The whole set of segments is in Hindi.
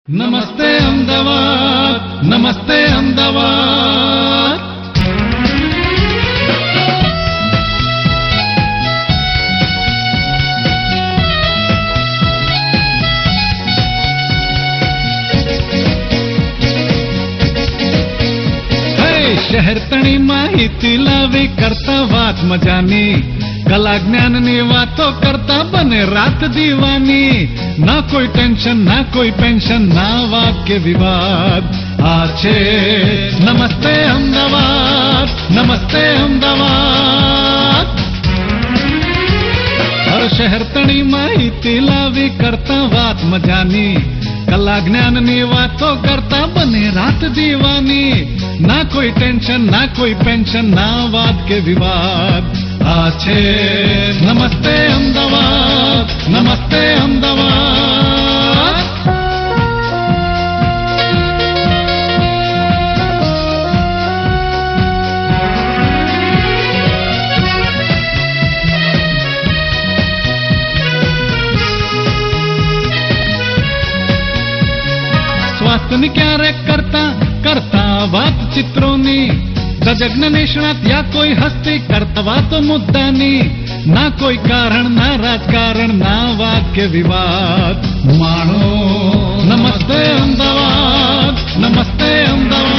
નમસ્તે અમદાવાદ, નમસ્તે અમદાવાદ. શહેર તણી માહિતી લાવી કરતા વાત મજાની, કલા જ્ઞાનની વાતો કરતા બને રાત દીવાની. ના કોઈ ટેન્શન, ના કોઈ પેન્શન, ના વાક્ય વિવાદ. આ છે નમસ્તે અમદાવાદ, નમસ્તે અમદાવાદ. હર શહેર તણી માહિતી લાવી કરતા વાત મજાની, કલા જ્ઞાનની વાતો કરતા બને રાત દીવાની. ના કોઈ ટેન્શન, ના કોઈ પેન્શન, ના વાદ કે વિવાદ. આ છે નમસ્તે અમદાવાદ, નમસ્તે અમદાવાદ. સ્વાસ્થ્યની ક્યારેક કરતા વાત ચિત્રોની, તજજ્ઞ નિષ્ણાત યા કોઈ હસ્તી કરતા વાતો મુદ્દાની. ના કોઈ કારણ, ના રાજકારણ, ના વાક્ય વિવાદ. માણો નમસ્તે અમદાવાદ, નમસ્તે અમદાવાદ.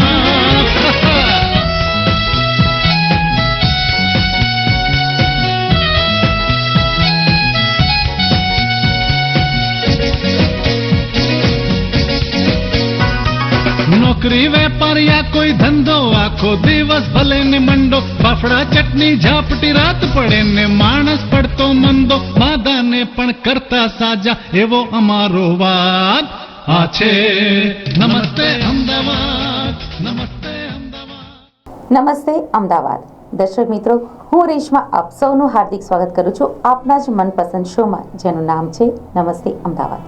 નોકરી વેપાર યા કોઈ ધંધો, આખો દિવસ ભલે ને મંડો, ફાફડા ચટણી ઝાપટી રાત પડે ને માણસ પડતો મંદો. માદાને પણ કરતા સાજા એવો અમારો વાદ. આ છે નમસ્તે અમદાવાદ, નમસ્તે અમદાવાદ. નમસ્તે અમદાવાદ. દર્શક મિત્રો, હું રેશમા આપ સૌનું હાર્દિક સ્વાગત કરું છું આપના જ મનપસંદ શોમાં, જેનું નામ છે નમસ્તે અમદાવાદ.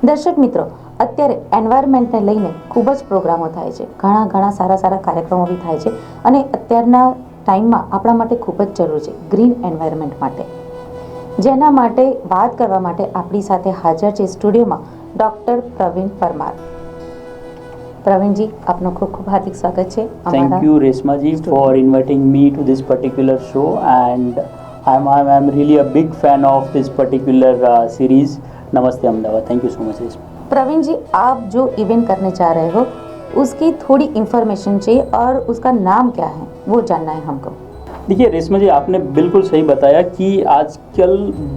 દર્શક મિત્રો, અત્યારે એન્વાયરમેન્ટને લઈને ખૂબ જ પ્રોગ્રામો થાય છે, ઘણા સારા કાર્યક્રમો બી થાય છે, અને અત્યારના ટાઈમમાં આપણા માટે ખૂબ જ જરૂર છે ગ્રીન એન્વાયરમેન્ટ માટે. જેના માટે વાત કરવા માટે આપણી સાથે હાજર છે સ્ટુડિયોમાં ડૉક્ટર પ્રવીણ પરમાર. પ્રવીણજી, આપનું ખૂબ હાર્દિક સ્વાગત છે. Thank you, Reshmaji, for inviting me to this particular show, and I'm really a big fan of this particular series, Namaste Ahmedabad. Thank you so much, Reshma. Praveen जी, आप जो इवेंट करने जा रहे हो उसकी थोड़ी इन्फॉर्मेशन चाहिए और उसका नाम क्या है वो जानना है हमको. देखिए रेशमा जी, आपने बिल्कुल सही बताया कि आजकल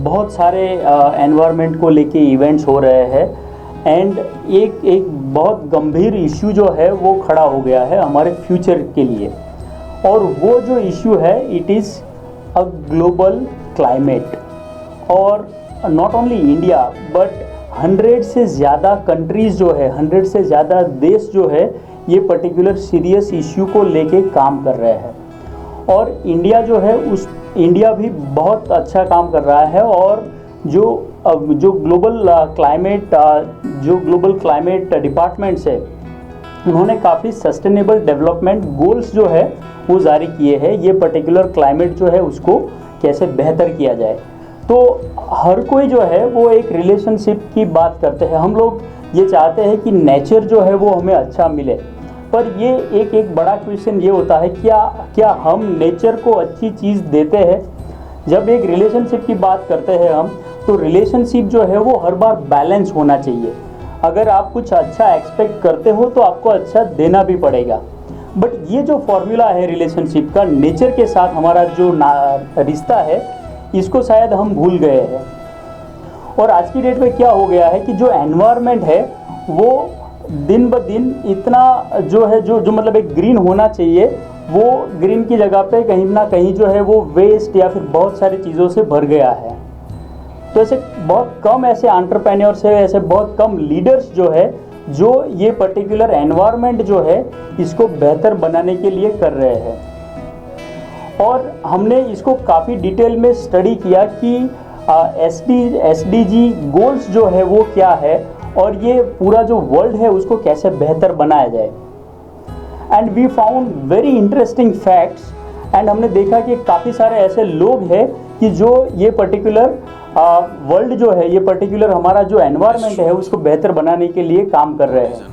बहुत सारे एनवायरनमेंट को लेके इवेंट्स हो रहे हैं, एंड एक बहुत गंभीर इश्यू जो है वो खड़ा हो गया है हमारे फ्यूचर के लिए. और वो जो इश्यू है, it is a global climate. और नॉट ओनली इंडिया बट 100 से ज़्यादा कंट्रीज़ जो है, 100 से ज़्यादा देश जो है, ये पर्टिकुलर सीरियस इश्यू को लेके काम कर रहे हैं. और इंडिया जो है, इंडिया भी बहुत अच्छा काम कर रहा है. और जो ग्लोबल क्लाइमेट डिपार्टमेंट्स है, उन्होंने काफ़ी सस्टेनेबल डेवलपमेंट गोल्स जो है वो जारी किए हैं. ये पर्टिकुलर क्लाइमेट जो है उसको कैसे बेहतर किया जाए. तो हर कोई जो है वो एक रिलेशनशिप की बात करते हैं. हम लोग ये चाहते हैं कि नेचर जो है वो हमें अच्छा मिले, पर ये एक बड़ा क्वेश्चन ये होता है, क्या हम नेचर को अच्छी चीज़ देते हैं. जब एक रिलेशनशिप की बात करते हैं हम, तो रिलेशनशिप जो है वो हर बार बैलेंस होना चाहिए. अगर आप कुछ अच्छा एक्सपेक्ट करते हो तो आपको अच्छा देना भी पड़ेगा. बट ये जो फॉर्मूला है रिलेशनशिप का, नेचर के साथ हमारा जो रिश्ता है, इसको शायद हम भूल गए हैं. और आज की डेट में क्या हो गया है कि जो एनवायरनमेंट है वो दिन ब दिन इतना जो है जो मतलब एक ग्रीन होना चाहिए, वो ग्रीन की जगह पे कहीं ना कहीं जो है वो वेस्ट या फिर बहुत सारी चीज़ों से भर गया है. तो ऐसे बहुत कम ऐसे एंटरप्रेन्योर्स है, ऐसे बहुत कम लीडर्स जो है, जो ये पर्टिकुलर एनवायरनमेंट जो है इसको बेहतर बनाने के लिए कर रहे हैं. और हमने इसको काफ़ी डिटेल में स्टडी किया कि SDG गोल्स जो है वो क्या है, और ये पूरा जो वर्ल्ड है उसको कैसे बेहतर बनाया जाए. And we found very interesting facts. And हमने देखा कि काफ़ी सारे ऐसे लोग हैं कि जो ये पर्टिकुलर वर्ल्ड जो है, ये पर्टिकुलर हमारा जो एनवायरनमेंट है उसको बेहतर बनाने के लिए काम कर रहे हैं।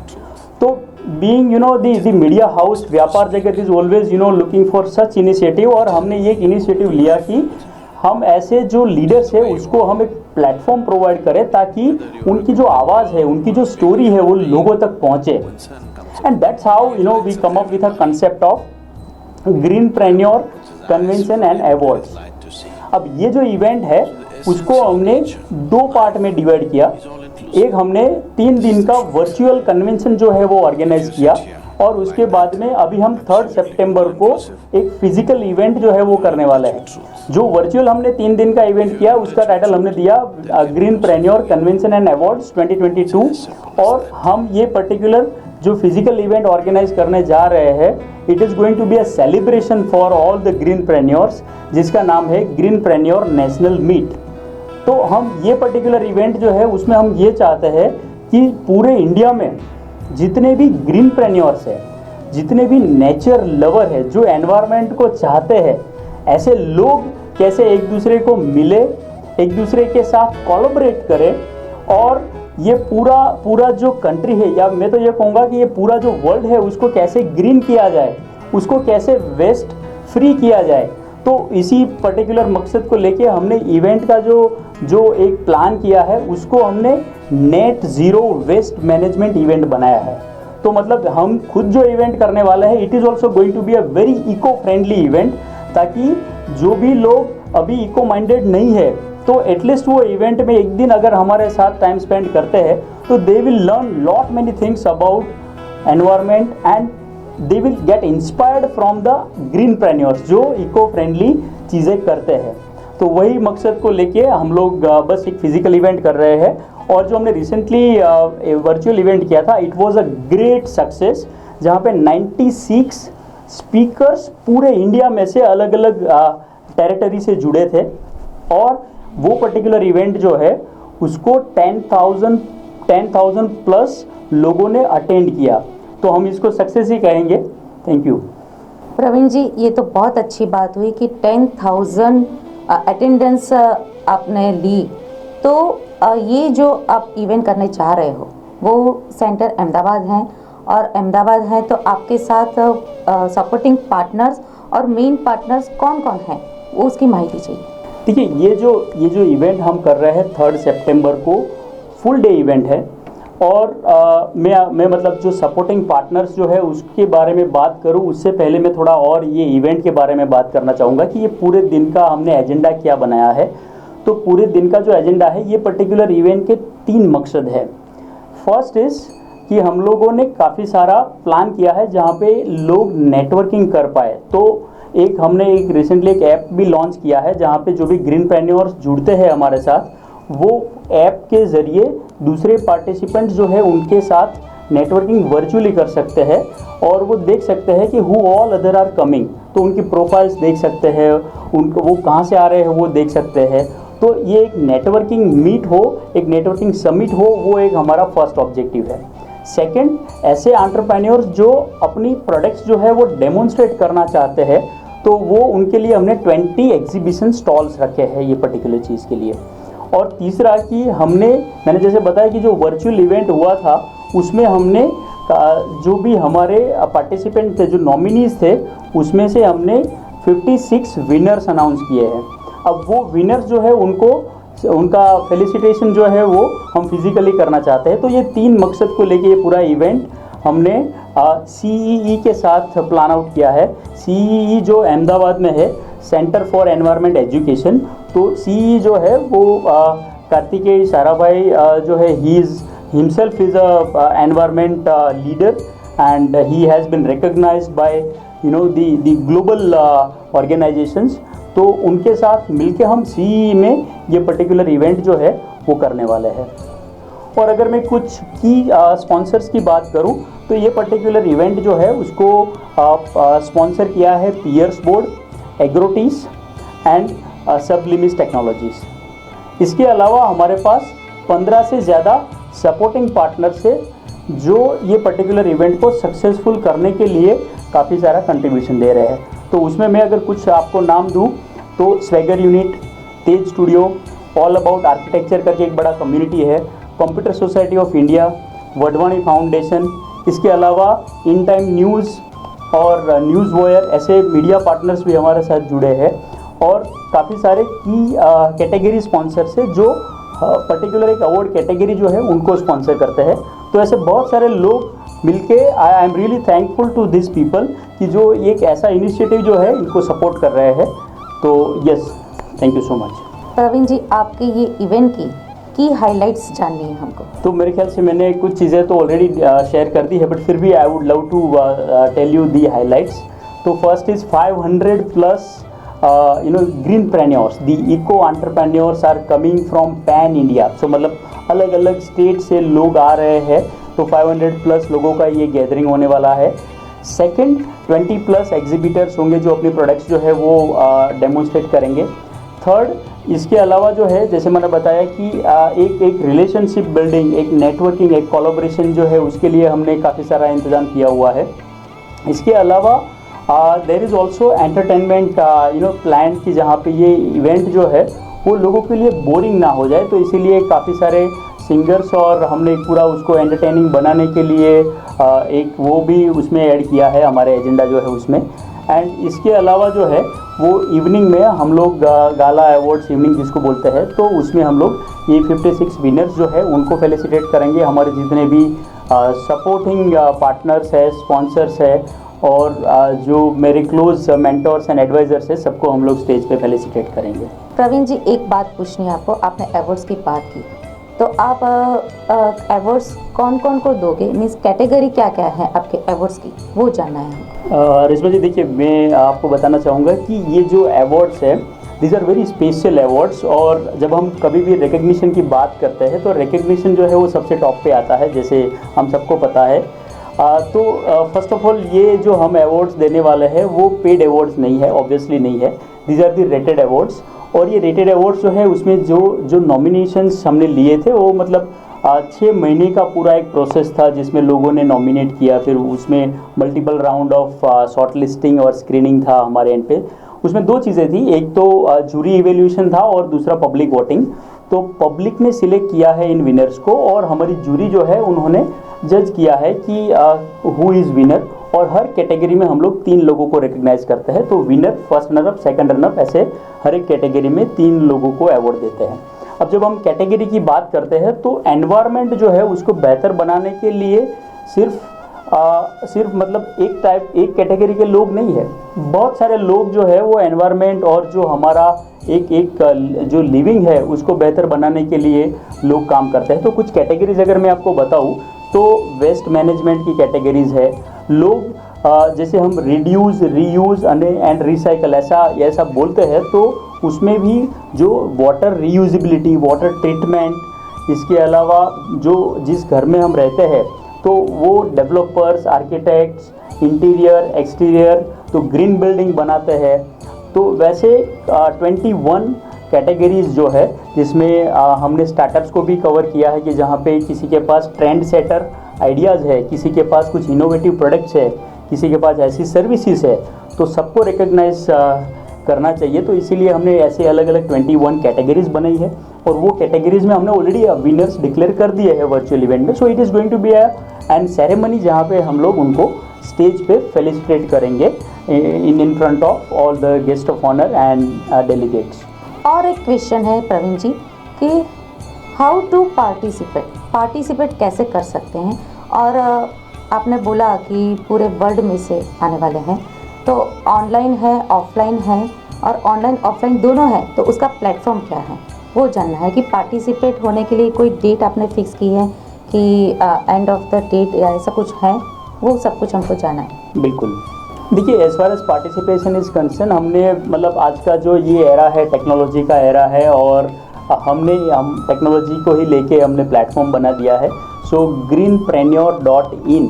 तो बीइंग द मीडिया हाउस, व्यापार जगत is always looking for such initiative, और हमने ये इनिशिएटिव लिया कि हम ऐसे जो लीडर्स है उसको हम एक प्लेटफॉर्म प्रोवाइड करें ताकि उनकी जो आवाज़ है, उनकी जो स्टोरी है वो लोगों तक पहुँचे। And that's how we come up with a concept of greenpreneur convention and awards. अब ये जो इवेंट है उसको हमने 2 पार्ट में डिवाइड किया। एक हमने 3 दिन का वर्चुअल कन्वेंशन जो है वो ऑर्गेनाइज किया, और उसके बाद में अभी हम 3 सितंबर को एक फिजिकल इवेंट जो है वो करने वाले हैं। जो वर्चुअल हमने 3 दिन का इवेंट किया उसका टाइटल हमने दिया ग्रीनप्रेन्योर कन्वेंशन एंड अवार्ड्स 2022, और हम ये पर्टिकुलर जो फिजिकल इवेंट ऑर्गेनाइज करने जा रहे हैं, it is going to be a celebration for all the greenpreneurs, जिसका नाम है ग्रीनप्रेन्योर नेशनल मीट। तो हम ये पर्टिकुलर इवेंट जो है उसमें हम ये चाहते हैं कि पूरे इंडिया में जितने भी ग्रीनप्रेन्योर्स है, जितने भी नेचर लवर है, जो एनवायरनमेंट को चाहते हैं, ऐसे लोग कैसे एक दूसरे को मिले, एक दूसरे के साथ कोलैबोरेट करें, और ये पूरा जो कंट्री है, या मैं तो ये कहूँगा कि ये पूरा जो वर्ल्ड है उसको कैसे ग्रीन किया जाए, उसको कैसे वेस्ट फ्री किया जाए। तो इसी पर्टिकुलर मकसद को लेके हमने इवेंट का जो एक प्लान किया है उसको हमने net zero waste management event बनाया है। तो मतलब हम खुद जो इवेंट करने वाले हैं, it is also going to be a very eco friendly event, ताकि जो भी लोग अभी इको माइंडेड नहीं है तो एटलीस्ट वो इवेंट में एक दिन अगर हमारे साथ टाइम स्पेंड करते हैं तो they will learn lot many things about environment, and they will get inspired from the greenpreneurs जो इको फ्रेंडली चीज़ें करते हैं। तो वही मकसद को लेके हम लोग बस एक फिजिकल इवेंट कर रहे हैं। और जो हमने रिसेंटली वर्चुअल इवेंट किया था, it was a great success, जहाँ पे 96 स्पीकर्स पूरे इंडिया में से अलग अलग टेरिटरी से जुड़े थे, और वो पर्टिकुलर इवेंट जो है उसको 10,000 प्लस लोगों ने अटेंड किया। तो हम इसको सक्सेस ही कहेंगे। Thank you. प्रवीण जी, ये तो बहुत अच्छी बात हुई कि 10,000 अटेंडेंस आपने ली। तो ये जो आप इवेंट करने चाह रहे हो वो सेंटर अहमदाबाद है, और अहमदाबाद है तो आपके साथ सपोर्टिंग पार्टनर्स और मेन पार्टनर्स कौन कौन हैं, वो उसकी माहिती चाहिए। देखिए, ये जो इवेंट हम कर रहे हैं 3 सितंबर को फुल डे इवेंट है, और मैं मतलब जो सपोर्टिंग पार्टनर्स जो है उसके बारे में बात करूं उससे पहले मैं थोड़ा और ये इवेंट के बारे में बात करना चाहूँगा कि ये पूरे दिन का हमने एजेंडा क्या बनाया है। तो पूरे दिन का जो एजेंडा है, ये पर्टिकुलर इवेंट के 3 मकसद है। फर्स्ट इज़ कि हम लोगों ने काफ़ी सारा प्लान किया है जहाँ पे लोग नेटवर्किंग कर पाए। तो हमने रिसेंटली एक ऐप भी लॉन्च किया है जहाँ पे जो भी ग्रीनप्रेन्योर्स जुड़ते हैं हमारे साथ, वो ऐप के ज़रिए दूसरे पार्टिसिपेंट्स जो है उनके साथ नेटवर्किंग वर्चुअली कर सकते हैं, और वो देख सकते हैं कि who all other are coming. तो उनकी प्रोफाइल्स देख सकते हैं, उनको वो कहाँ से आ रहे हैं वो देख सकते हैं। तो ये एक नेटवर्किंग मीट हो, एक नेटवर्किंग समिट हो, वो एक हमारा फर्स्ट ऑब्जेक्टिव है। सेकंड, ऐसे एंटरप्रेन्योर्स जो अपनी प्रोडक्ट्स जो है वो डेमोन्स्ट्रेट करना चाहते हैं, तो वो उनके लिए हमने 20 एग्जीबिशन स्टॉल्स रखे हैं ये पर्टिकुलर चीज़ के लिए। और तीसरा कि मैंने जैसे बताया कि जो वर्चुअल इवेंट हुआ था उसमें हमने जो भी हमारे पार्टिसिपेंट थे, जो नॉमिनीज थे, उसमें से हमने 56 विनर्स अनाउंस किए हैं। अब वो विनर्स जो है उनका फेलिसिटेशन जो है वो हम फिजिकली करना चाहते हैं। तो ये 3 मकसद को लेके ये पूरा इवेंट हमने CEE के साथ प्लान आउट किया है। CEE जो अहमदाबाद में है, सेंटर फॉर एनवायरनमेंट एजुकेशन। तो CEE जो है वो कार्तिकेय साराभाई जो है, he is himself is a environment leader, and he has been recognised by the global organisations. तो उनके साथ मिलके हम CEE में ये पर्टिकुलर इवेंट जो है वो करने वाले हैं। और अगर मैं कुछ की स्पॉन्सर्स की बात करूं तो ये पर्टिकुलर इवेंट जो है उसको स्पॉन्सर किया है पियर्स बोर्ड, एग्रोटीज एंड सबलिमिस टेक्नोलॉजीज़। इसके अलावा हमारे पास 15 से ज़्यादा सपोर्टिंग पार्टनर्स है जो ये पर्टिकुलर इवेंट को सक्सेसफुल करने के लिए काफ़ी सारा कंट्रीब्यूशन दे रहे हैं। तो उसमें मैं अगर कुछ आपको नाम दूं तो swagger unit, Tej studio all about architecture करके एक बड़ा कम्युनिटी है, computer society of India, Wadhwani foundation, इसके अलावा इन टाइम न्यूज़ और न्यूज़ वॉयर, ऐसे मीडिया पार्टनर्स भी हमारे साथ जुड़े हैं और काफ़ी सारे की कैटेगरी स्पॉन्सर्स है जो पर्टिकुलर एक अवार्ड कैटेगरी जो है उनको स्पॉन्सर करते हैं। तो ऐसे बहुत सारे लोग मिलके I am really thankful to this people कि जो एक ऐसा इनिशिएटिव जो है इनको सपोर्ट कर रहे हैं। तो yes, thank you so much. Praveen ji, आपके ये इवेंट की हाइलाइट्स जाननी है हमको। तो मेरे ख्याल से मैंने कुछ चीज़ें तो ऑलरेडी शेयर कर दी है, बट फिर भी I would love to tell you the highlights. तो first is 500 plus greenpreneurs, the eco entrepreneurs are coming from pan India। so मतलब अलग अलग स्टेट से लोग आ रहे हैं, तो 500 प्लस लोगों का ये गैदरिंग होने वाला है। सेकंड, 20 प्लस एग्जिबिटर्स होंगे जो अपने प्रोडक्ट्स जो है वो डेमोन्स्ट्रेट करेंगे। थर्ड, इसके अलावा जो है जैसे मैंने बताया कि एक रिलेशनशिप बिल्डिंग, एक नेटवर्किंग, एक कोलैबोरेशन जो है उसके लिए हमने काफ़ी सारा इंतज़ाम किया हुआ है। इसके अलावा there is also entertainment plan की जहाँ पे ये इवेंट जो है वो लोगों के लिए बोरिंग ना हो जाए, तो इसीलिए काफ़ी सारे सिंगर्स और हमने पूरा उसको एंटरटेनिंग बनाने के लिए एक वो भी उसमें ऐड किया है, हमारे एजेंडा जो है उसमें। एंड इसके अलावा जो है वो इवनिंग में हम लोग गाला अवार्ड्स इवनिंग जिसको बोलते हैं, तो उसमें हम लोग ये 56 विनर्स जो है उनको फेलिसिटेट करेंगे। हमारे जितने भी सपोर्टिंग पार्टनर्स है, स्पॉन्सर्स है और जो मेरे क्लोज मेंटर्स एंड एडवाइजर्स है, सबको हम लोग स्टेज पे फेलिसिटेट करेंगे। प्रवीण जी, एक बात पूछनी है आपको, आपने अवार्ड्स की बात की, तो आप अवार्ड्स कौन कौन को दोगे, मीन्स कैटेगरी क्या क्या है आपके अवार्ड्स की, वो जानना है हमको। रिश्मा जी, देखिए मैं आपको बताना चाहूँगा कि ये जो अवार्ड्स है these are very special awards, और जब हम कभी भी रिकग्निशन की बात करते हैं तो रिकग्निशन जो है वो सबसे टॉप पे आता है, जैसे हम सबको पता है। तो फर्स्ट ऑफ ऑल ये जो हम अवार्ड्स देने वाले हैं वो पेड अवार्ड्स नहीं है, ऑब्वियसली नहीं है, these are the rated awards. और ये रेटेड अवार्ड्स जो है उसमें जो नॉमिनेशंस हमने लिए थे वो मतलब 6 महीने का पूरा एक प्रोसेस था जिसमें लोगों ने नॉमिनेट किया, फिर उसमें multiple round of short listing और स्क्रीनिंग था हमारे एंड पे। उसमें 2 चीज़ें थी, एक तो जूरी इवेल्यूशन था और दूसरा पब्लिक वोटिंग। तो पब्लिक ने सिलेक्ट किया है इन विनर्स को और हमारी जूरी जो है उन्होंने जज किया है कि हु इज़ विनर, और हर कैटेगरी में हम लोग 3 लोगों को रिकग्नाइज करते हैं। तो winner, first runner up, second runner up, ऐसे हर एक कैटेगरी में 3 लोगों को अवार्ड देते हैं। अब जब हम कैटेगरी की बात करते हैं तो एनवायरनमेंट जो है उसको बेहतर बनाने के लिए सिर्फ मतलब एक कैटेगरी के लोग नहीं है, बहुत सारे लोग जो है वो एनवायरनमेंट और जो हमारा एक जो लिविंग है उसको बेहतर बनाने के लिए लोग काम करते हैं। तो कुछ कैटेगरीज अगर मैं आपको बताऊं तो वेस्ट मैनेजमेंट की कैटेगरीज है, लोग जैसे हम रिड्यूस, रीयूज़ एंड रिसाइकल ऐसा बोलते हैं, तो उसमें भी जो वाटर रीयूजिबिलिटी, वाटर ट्रीटमेंट, इसके अलावा जो जिस घर में हम रहते हैं तो वो डेवलपर्स, आर्किटेक्ट्स, इंटीरियर, एक्सटीरियर, तो ग्रीन बिल्डिंग बनाते हैं। तो वैसे 21 कैटेगरीज जो है जिसमें हमने स्टार्टअप्स को भी कवर किया है कि जहाँ पे किसी के पास ट्रेंड सेटर आइडियाज़ है, किसी के पास कुछ इनोवेटिव प्रोडक्ट्स है, किसी के पास ऐसी सर्विसेज है, तो सबको रिकग्नाइज करना चाहिए। तो इसीलिए हमने ऐसे अलग अलग 21 कैटेगरीज बनाई है और वो कैटेगरीज में हमने ऑलरेडी विनर्स डिक्लेयर कर दिए हैं वर्चुअल इवेंट में। So it is going to be and ceremony जहाँ पे हम लोग उनको स्टेज पे फेलिसिटेट करेंगे in front of all the guest of honour and delegates. और एक क्वेश्चन है प्रवीण जी कि हाउ टू पार्टिसिपेट कैसे कर सकते हैं, और आपने बोला कि पूरे वर्ल्ड में से आने वाले हैं, तो ऑनलाइन है, ऑफलाइन है, और ऑनलाइन ऑफलाइन दोनों है, तो उसका प्लेटफॉर्म क्या है वो जानना है कि पार्टिसिपेट होने के लिए कोई डेट आपने फिक्स की है कि एंड ऑफ द डेट या ऐसा कुछ है, वो सब कुछ हमको जाना है। बिल्कुल, देखिए as far as participation is concern, हमने मतलब आज का जो ये एरा है टेक्नोलॉजी का एरा है और हम टेक्नोलॉजी को ही लेके हमने प्लेटफॉर्म बना दिया है। So greenpreneur.in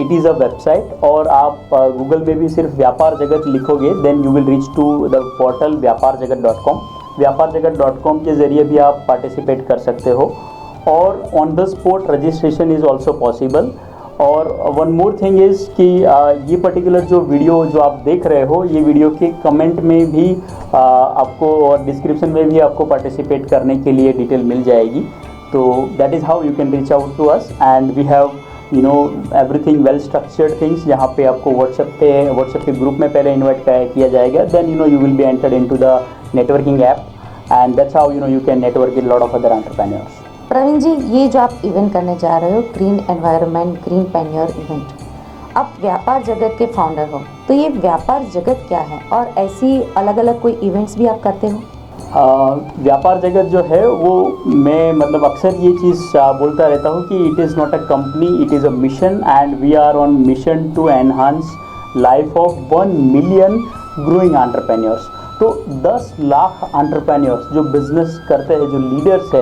it is a website, और आप गूगल में भी सिर्फ व्यापार जगत लिखोगे then you will reach to the portal व्यापारजगत.com। व्यापारजगत.com के ज़रिए भी आप पार्टिसिपेट कर सकते हो और on the spot registration is also possible. और वन मोर थिंग इज़ कि ये पर्टिकुलर जो वीडियो जो आप देख रहे हो, ये वीडियो के कमेंट में भी आपको और डिस्क्रिप्शन में भी आपको पार्टिसिपेट करने के लिए डिटेल मिल जाएगी. तो that is how you can reach out to us and we have everything well structured things. यहाँ पे आपको व्हाट्सएप के ग्रुप में पहले इन्वाइट किया जाएगा. Then you will be entered into the networking app and that's how you can network with lot of other entrepreneurs. Praveen ji, ये जो आप इवेंट करने जा रहे हो, green environment greenpreneur event, आप व्यापार जगत के फाउंडर हो, तो ये व्यापार जगत क्या है और ऐसी अलग अलग कोई इवेंट्स भी आप करते हो? व्यापार जगत जो है वो मैं मतलब अक्सर ये चीज़ बोलता रहता हूँ कि it is not a company, it is a mission and we are on mission to enhance life of 1 million growing entrepreneurs. तो 10 लाख एंटरप्रेन्योर्स जो बिजनेस करते हैं, जो लीडर्स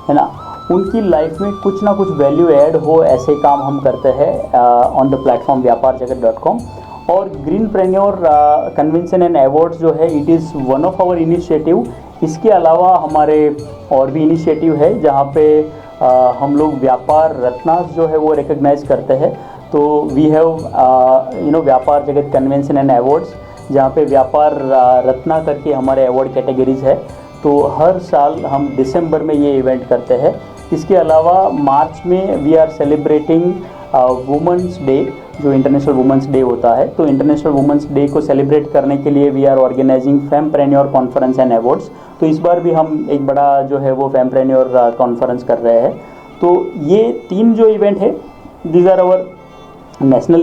है ना, उनकी लाइफ में कुछ ना कुछ वैल्यू ऐड हो, ऐसे काम हम करते हैं ऑन द प्लेटफॉर्म व्यापारजगत.com. और greenpreneur convention and awards जो है, it is one of our initiative. इसके अलावा हमारे और भी इनिशिएटिव है जहाँ पे हम लोग व्यापार रत्नास जो है वो रिकग्नाइज करते हैं. तो वी हैव व्यापार जगत कन्वेंशन एंड अवार्ड्स, जहाँ पे व्यापार रत्ना करके हमारे अवार्ड कैटेगरीज है. तो हर साल हम दिसंबर में ये इवेंट करते हैं. इसके अलावा मार्च में we are celebrating women's day, जो इंटरनेशनल वुमेंस डे होता है. तो इंटरनेशनल वुमेंस डे को सेलिब्रेट करने के लिए we are organizing fempreneur conference and awards. तो इस बार भी हम एक बड़ा जो है वो फेमप्रेन्योर कॉन्फ्रेंस कर रहे हैं. तो ये 3 जो इवेंट है, these are our national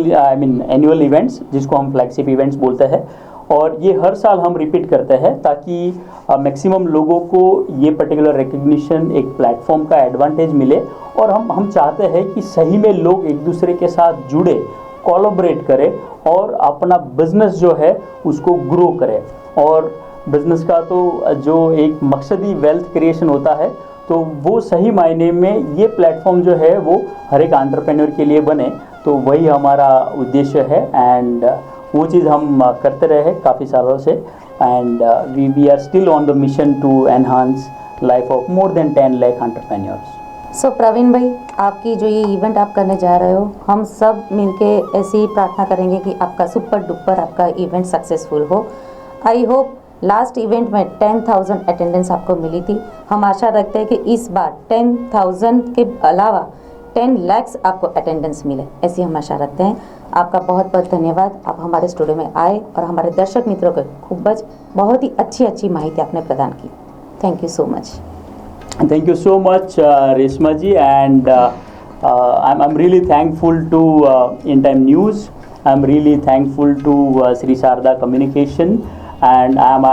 annual events, जिसको हम फ्लैगशिप इवेंट्स बोलते हैं. और ये हर साल हम रिपीट करते हैं ताकि मैक्सिमम लोगों को ये पर्टिकुलर रिकग्निशन, एक प्लेटफॉर्म का एडवांटेज मिले. और हम चाहते हैं कि सही में लोग एक दूसरे के साथ जुड़े, कोलैबोरेट करें और अपना बिजनेस जो है उसको ग्रो करें. और बिजनेस का तो जो एक मकसदी वेल्थ क्रिएशन होता है, तो वो सही मायने में ये प्लेटफॉर्म जो है वो हर एक एंटरप्रेन्योर के लिए बने. तो वही हमारा उद्देश्य है एंड वो चीज़ हम करते रहे हैं काफ़ी सालों से. And we are still on the mission to enhance life of more than 10 lakh entrepreneurs. So Praveen भाई, आपकी जो ये इवेंट आप करने जा रहे हो, हम सब मिलके ऐसी ही प्रार्थना करेंगे कि आपका सुपर डुपर आपका इवेंट सक्सेसफुल हो. आई होप लास्ट इवेंट में 10,000 अटेंडेंस आपको मिली थी. हम आशा रखते हैं कि इस बार 10,000 के अलावा 10 लाख आपको अटेंडेंस मिले, ऐसी हम आशा रखते हैं. आपका बहुत बहुत धन्यवाद, आप हमारे स्टूडियो में आए और हमारे दर्शक मित्रों को बहुत ही अच्छी माहिती आपने प्रदान की. Thank you so much. Thank you so much, Reshma ji, and I'm really thankful to In Time News. I'm really thankful to Sri Sarda Communication, and I'm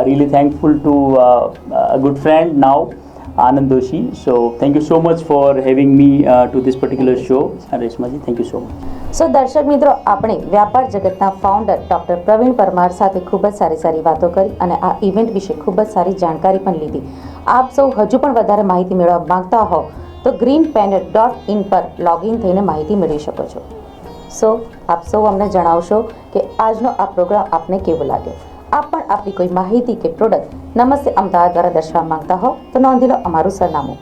really thankful to a good friend now, Anand Doshi. So thank you so much for having me to this particular show, Reshma ji. Thank you so much. સો દર્શક મિત્રો, આપણે વ્યાપાર જગતના ફાઉન્ડર ડૉક્ટર પ્રવીણ પરમાર સાથે ખૂબ જ સારી વાતો કરી અને આ ઇવેન્ટ વિશે ખૂબ જ સારી જાણકારી પણ લીધી. આપ સૌ હજુ પણ વધારે માહિતી મેળવવા માંગતા હો તો greenpanel.in પર લોગિન થઈને માહિતી મેળવી શકો છો. સો આપ સૌ અમને જણાવશો કે આજનો આ પ્રોગ્રામ આપને કેવો લાગ્યો. આપ પણ આપણી કોઈ માહિતી કે પ્રોડક્ટ નમસ્તે અમદાવાદ દ્વારા દર્શાવવા માંગતા હો તો નોંધી લો અમારું સરનામું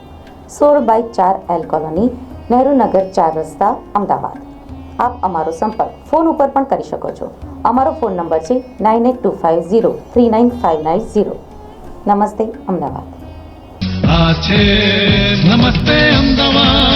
16/4 L કોલોની, નહેરુ નગર 4 રસ્તા, અમદાવાદ. આપ અમારો સંપર્ક ફોન ઉપર પણ કરી શકો છો. અમારો ફોન નંબર છે 9825039590. નમસ્તે અમદાવાદ. આ છે નમસ્તે અમદાવાદ.